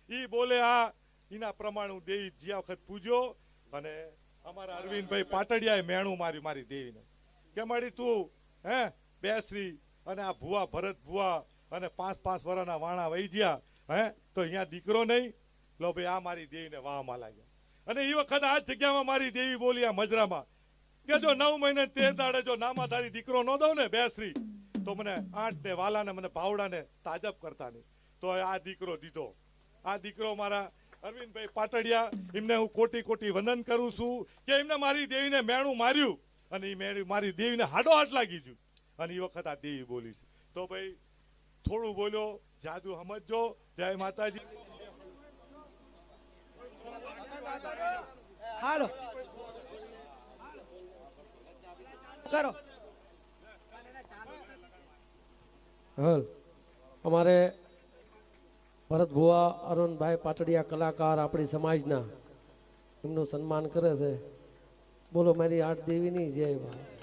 ઈ બોલે આ એના પ્રમાણે હું દેવી જ્યાં વખત પૂજ્યો અને અમારા અરવિંદભાઈ પાટડિયાએ મેણું માર્યું મારી દેવીને કે મારી તું હે બેસરી અને આ ભુવા ભરત ભુવા અને 5-5 વર્ષના વાણા વહી ગયા હે તો અહીંયા દીકરો નહીં લો ભાઈ આ મારી દેવીને વાહમાં લાગ્યા અને એ વખત આ જગ્યામાં મારી દેવી બોલી આ મજરામાં કે જો 9 મહિને 13 દાડે જો નામાધારી દીકરો ન દઉં ને બેસરી તો મને આંટ ને વાલા ને મને ભાવડા ને તાજબ કરતા નહીં તો આ દીકરો દીધો આ દીકરો મારા અરવિંદભાઈ પાટડિયા એમને હું કોટી કોટી વંદન કરું છું કે એમને મારી દેવીને મેણું માર્યું અને એ મેણું મારી દેવીને હાડો હાથ લાગી ગયું અને એ વખત આ દેવી બોલીશ તો ભાઈ થોડું બોલ્યો જાદુ સમજજો જય માતાજી હાલો કરો હલ અમારે ભરત ભુવા અરુણભાઈ પાટડિયા કલાકાર આપણી સમાજના એમનું સન્માન કરે છે બોલો મારી આઠ દેવીની જય માં